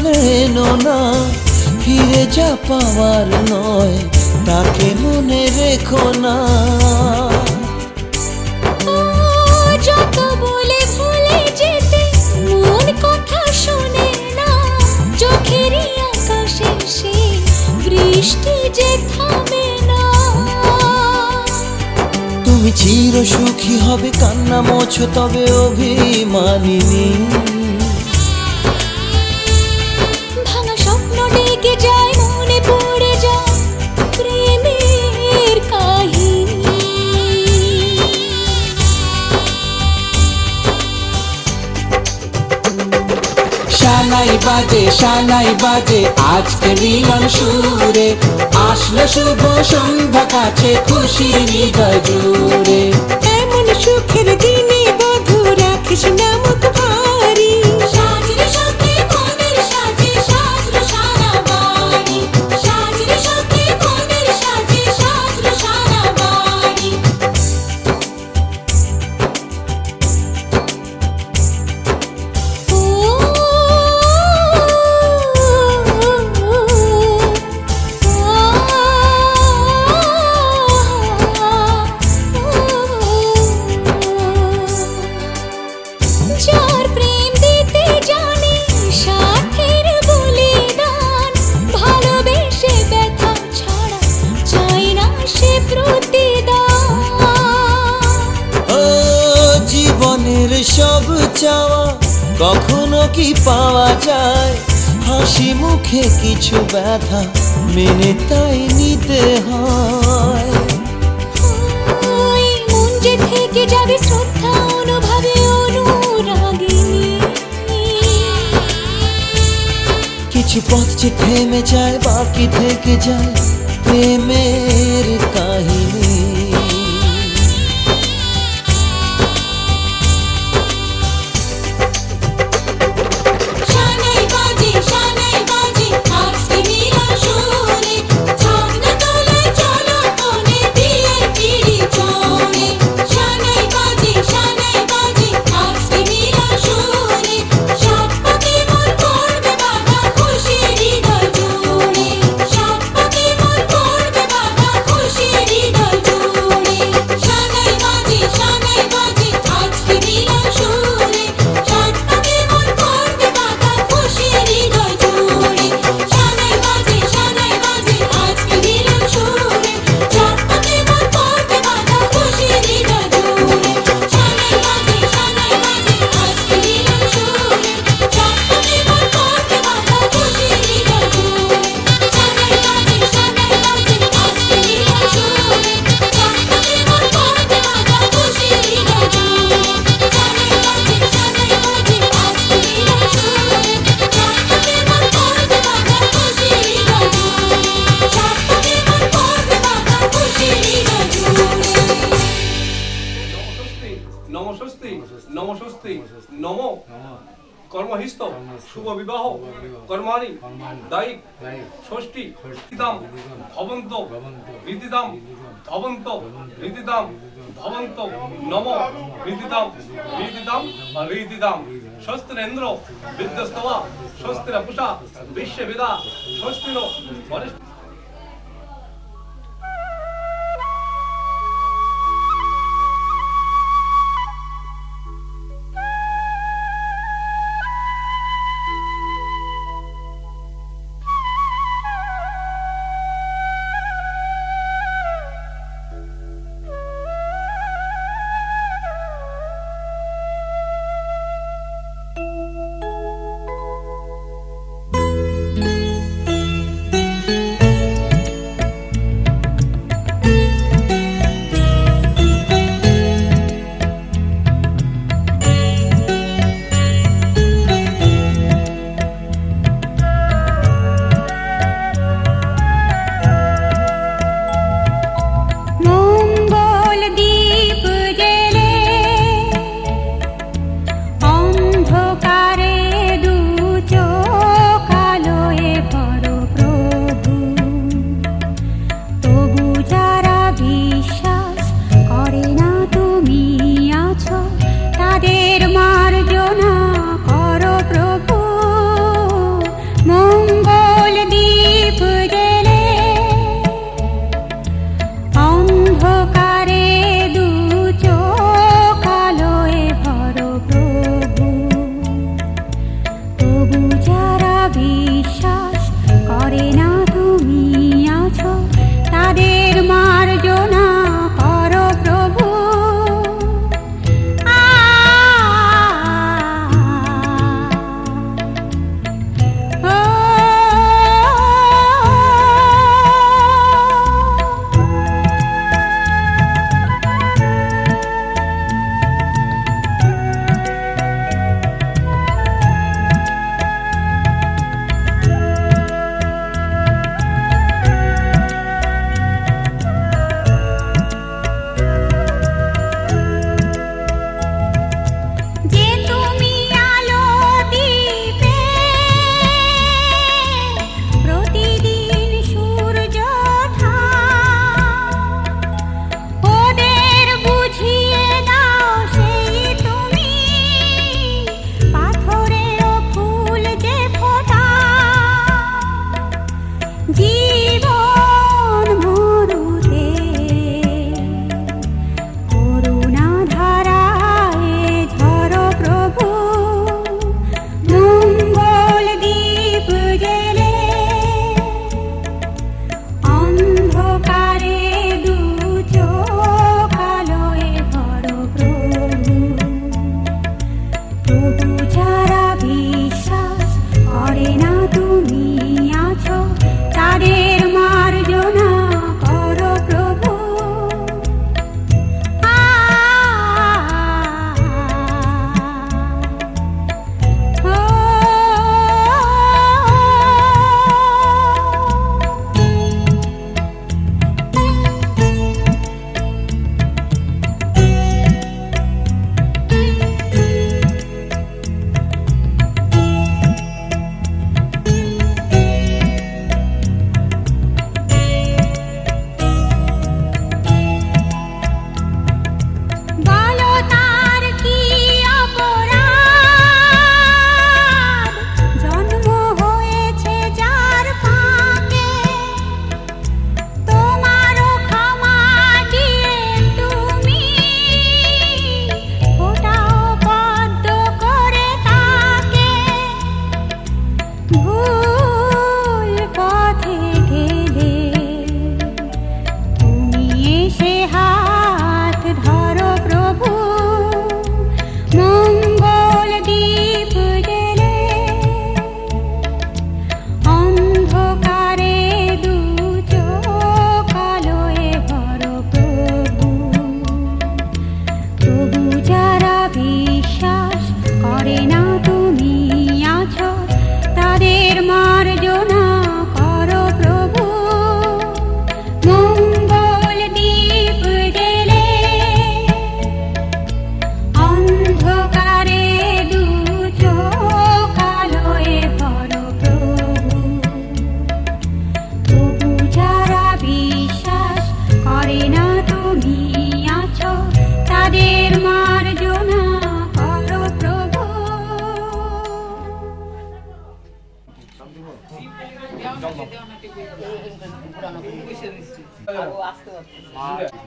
বলে এনো না, ফিরে যা পাওয়ার নয়, তাকে মনে রেখো না। যত বলে ভুলে যেতে মন কথা শোনে না, চোখেরই আকাশে সে বৃষ্টি যে থামে না। তুমি চির সুখী হবে, কান্না মোছো তবে অভিমানিনী। ভাঙা স্বপ্ন ডেকে যায়, মনে পড়ে যায় প্রেমের কাহিনী। শানাই বাজে আজকে মিলন সুরে, আসলো শুভ সন্ধ্যা কাছে খুশির হৃদয় জুড়ে। এমন সুখের দিনে বধূ রাখিস না মুখ ভারী, সাজরে সাথে কোনের সাজে সাজলো সারা বাড়ি, সাজরে সাথে কোনের সাজে সাজলো সারা বাড়ি। যার প্রেম দিতে জানে সাথের বলিদান, ভালোবেসে ব্যথা ছাড়া চাই না সে প্রতিদান। ও জীবনের সব চাওয়া কখনো কি পাওয়া যায়, হাসি মুখে কিছু ব্যথা মেনে তাই নিতে হয়। ওই মন যে থেকে যাবে শ্রদ্ধা অনুভবে অনুরাগিনী। কিছু পথ যে থেমে যায়, বাকি থেকে যায় প্রেমের কাহিনী। শানাই বাজে আজকে মিলন সুরে, ঝর্ণা তোলে চলো কোণে বিয়ের পিড়ি চড়ে। শানাই বাজে আজকে মিলন সুরে, সাত পাকে মোর করবে বাধা খুশি হৃদয় জুড়ে, সাত পাকে মোর করবে বাধা খুশি হৃদয় জুড়ে। শানাই বাজে আজকে মিলন সুরে, সাত পাকে মোর করবে বাধা খুশি হৃদয় জুড়ে। শানাই বাজে আজকে মিলন সুরে, সাত পাকে মোর করবে বাধা খুশি হৃদয় জুড়ে। শানাই বাজে আজকে মিলন সুরে, সাত পাকে মোর করবে বাধা খুশি হৃদয় জুড়ে। শানাই বাজে আজকে মিলন সুরে, সাত পাকে মোর করবে বাধা খুশি হৃদয় জুড়ে। শানাই বাজে আজকে মিলন সুরে, সাত পাকে মোর করবে বাধা খুশি হৃদয় জুড়ে, সাত পাকে মোর করবে বাধা খুশি হৃদয় জুড়ে। নমস্বস্তি নমস্বস্তি নম কর্মহিস্ত শুভ বিবাহ কর্মাণি দায়িক ষষ্ঠী ঋতিদাম ভবন্ত ঋতিদাম ভবন্ত ঋতিদাম ভবন্ত নম ঋতিদাম ঋতিদাম স্বস্তিরেন্দ্র বিদ্যস্তবা স্বস্তিরপুষা বিশ্ববেদা স্বস্তিনো বরিষ্ঠ।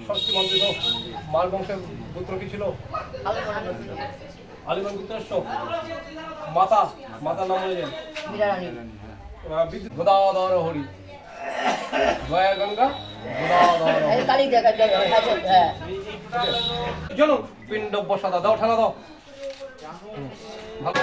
ষষ্ঠী মন্ত্রিত মাল বংশের পুত্র কি ছিল? আলিমান গুপ্তেশ্ব। মাতা মাতার নাম হয়েছে গোদাধর হরি, দয়া গঙ্গা গোদাধর জন পিণ্ড বসাদা দাও ঠানা দাও। ভালো।